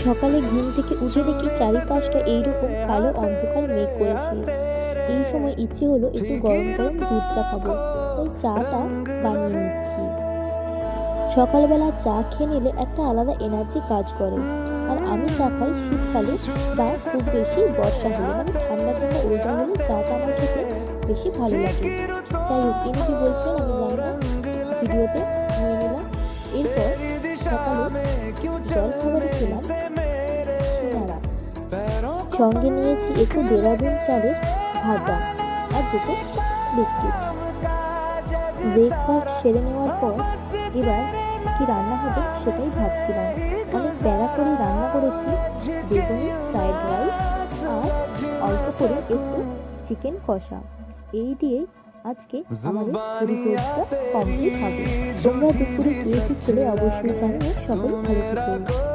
সকালে ঘুম থেকে উঠে দেখি চারিপাশটা এইরকম কালো অন্ধকার মেঘ করেছে। এই সময় ইচ্ছে হলো একটু গরম গরম দুধ চা খাবো, তাই চাটা বানিয়ে নিচ্ছি। সকালবেলা চা খেয়ে নিলে একটা আলাদা এনার্জি কাজ করে। আর আমি চা খাই শীতকালে বা খুব বেশি বর্ষা হলে, মানে ঠান্ডা ঠান্ডা ওয়েদার হলে চাটা আমার খেতে বেশি ভালো লাগে। যাই হোক, ইনি কি বলছিলেন আমি জানি না, ভিডিওতে নিয়ে নিলাম। এরপর সকালে জলখাবারে খেলাম সিঙ্গারা, সঙ্গে নিয়েছি একটু দেরাদুন চালের ভাজা আর দুটো বিস্কিট। ব্রেকফাস্ট সেরে নেওয়ার পর এবার কি রান্না হবে সেটাই ভাবছিলাম। অনেক প্যারা করে রান্না করেছি, বেগুনি ফ্রাইড রাইস আর অল্প করে একটু চিকেন কষা। এই দিয়েই আজকে আমাদের পরিবেশটা কমপ্লিট হবে। তোমরা দুপুরে কে কি খেলে অবশ্যই জানিয়ে সকলে ভালো থাকো।